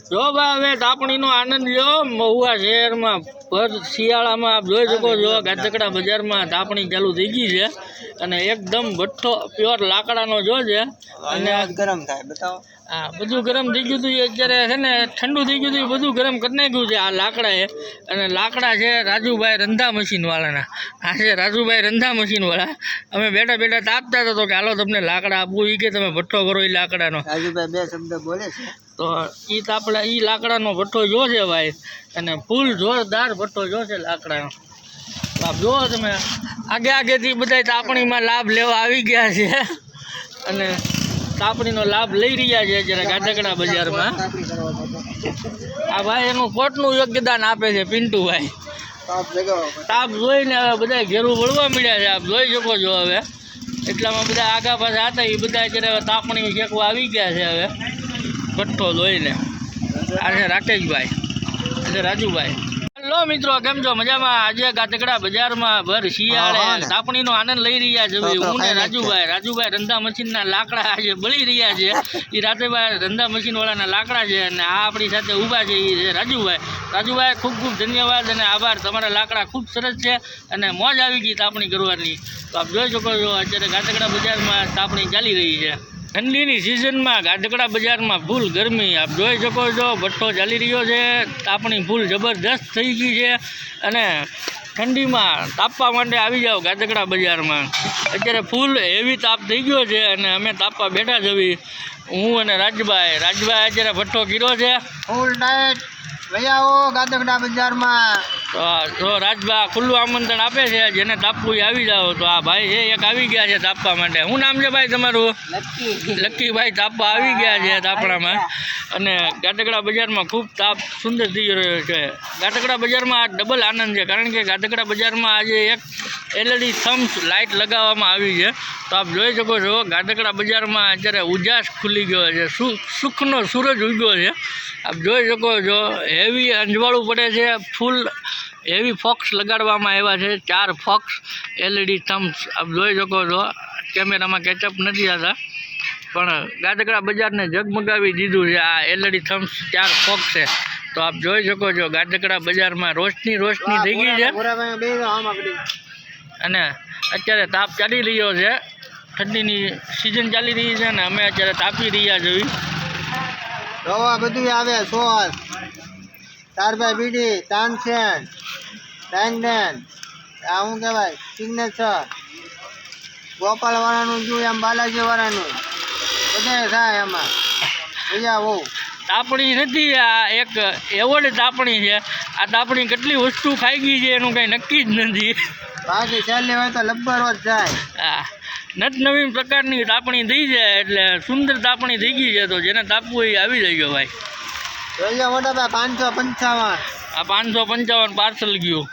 જો ભાઈ હવે તાપણીનો આનંદ લ્યો મહુવા શહેરમાં ભર શિયાળામાં આપ જોઈ શકો છો ગાજકડા બજારમાં તાપણી ચાલુ થઈ ગઈ છે અને એકદમ ભઠ્ઠો પ્યોર લાકડાનો જો છે અને ગરમ થાય બતાવો હા બધું ગરમ થઈ ગયું હતું અત્યારે છે ને ઠંડુ થઈ ગયું હતું બધું ગરમ કરી નાખ્યું છે આ લાકડાએ અને લાકડા છે રાજુભાઈ રંધા મશીનવાળાના આ છે રાજુભાઈ રંધા મશીનવાળા અમે બેઠા બેઠા તાપતા હતા તો કે હાલો તમને લાકડા આપવું એ કે તમે ભઠ્ઠો કરો એ લાકડાનો રાજુભાઈ બે શબ્દ બોલે છે તો એ તાપડા એ લાકડાનો ભઠ્ઠો જો છે ભાઈ અને ફૂલ જોરદાર ભઠ્ઠો જો છે લાકડાનો આપ જુઓ તમે આગે આગેથી બધા તાપણીમાં લાભ લેવા આવી ગયા છે અને તાપણીનો લાભ લઈ રહ્યા છે જ્યારે ગાજકડા બજારમાં આ ભાઈ એનું કોટનું યોગદાન આપે છે પિન્ટુભાઈ તાપ જોઈને હવે બધા ઘેરું વળવા મળ્યા છે આપ જોઈ શકો છો હવે એટલામાં બધા આગા પાછા હતા એ બધા અત્યારે તાપણી શેકવા આવી ગયા છે હવે ભઠ્ઠો જોઈને આ છે રાકેશભાઈ એટલે રાજુભાઈ હેલો મિત્રો કેમ છો મજામાં આજે ગાજકડા બજારમાં ભર શિયાળે તાપણીનો આનંદ લઈ રહ્યા છે હું ને રાજુભાઈ રંધા મશીનના લાકડા આજે બળી રહ્યા છે એ રાજુભાઈ રંધા મશીનવાળાના લાકડા છે અને આ આપણી સાથે ઊભા છે એ છે રાજુભાઈ ખૂબ ખૂબ ધન્યવાદ અને આભાર તમારા લાકડા ખૂબ સરસ છે અને મોજ આવી ગઈ તાપણી કરવાની તો આપ જોઈ શકો છો અત્યારે ગાજકડા બજારમાં તાપણી ચાલી રહી છે ઠંડીની સિઝનમાં ગાજકડા બજારમાં ફૂલ ગરમી આપ જોઈ શકો છો ભઠ્ઠો ચાલી રહ્યો છે તાપણી ફૂલ જબરદસ્ત થઈ ગઈ છે અને ઠંડીમાં તાપવા માટે આવી જાઓ ગાજકડા બજારમાં અત્યારે ફૂલ હેવી તાપ થઈ ગયો છે અને અમે તાપવા બેઠા જવી હું અને રાજભાઈ અત્યારે ભઠ્ઠો કર્યો છે ફૂલ ડાયટ ભૈયાઓ ગાજકડા બજારમાં તો રાજભાઈ ખુલ્લું આમંત્રણ આપે છે જેને તાપવું આવી જાઓ તો આ ભાઈ છે એક આવી ગયા છે તાપવા માટે શું નામ છે ભાઈ તમારું લક્કીભાઈ તાપવા આવી ગયા છે તાપણામાં અને ગાજકડા બજારમાં ખૂબ તાપ સુંદર થઈ રહ્યો છે ગાજકડા બજારમાં આ ડબલ આનંદ છે કારણ કે ગાજકડા બજારમાં આજે એક LED થમ્સ લાઇટ લગાવવામાં આવી છે તો આપ જોઈ શકો છો ગાજકડા બજારમાં અત્યારે ઉજાસ ખુલી ગયો છે સુખનો સૂરજ ઉગ્યો છે આપ જોઈ શકો છો હેવી અંજવાળું પડે છે ફૂલ હેવી ફોક્સ લગાડવામાં આવ્યા છે 4 ફોક્સ LED થમ્સ આપ જોઈ શકો છો કેમેરામાં કેચઅપ નથી આવતા પણ ગાજકડા બજારને ઝગમગાવી દીધું છે આ LED થમ્સ 4 ફોક્સ છે તો આપ જોઈ શકો છો ગાજકડા બજારમાં રોશની થઈ ગઈ છે અને અત્યારે તાપ ચાલી રહ્યો છે ઠંડીની સિઝન ચાલી રહી છે ને અમે અત્યારે તાપી રહ્યા છીએ રવા બધું આવે સોસ તારભાઈ બીડી તાનસેન ટેંગડેન આ શું કહેવાય સિગ્નેચર ગોપાલ વાળાનું જોયું એમ બાલાજી વાળાનું બધે થાય એમાં મજા બહુ તાપણી નથી આ એક એવોર્ડ તાપણી છે આ તાપણી કેટલી વસ્તુ ખાઈ ગઈ છે એનું કંઈ નક્કી જ નથી બાકી ચાલી હોય તો લબ્બરો જ જાય હા નવીન પ્રકારની તાપણી થઈ જાય એટલે સુંદર તાપણી થઈ ગઈ છે તો જેને તાપવું એ આવી જજો ભાઈ મોટા ભાઈ 555 આ 555 પાર્સલ ગયું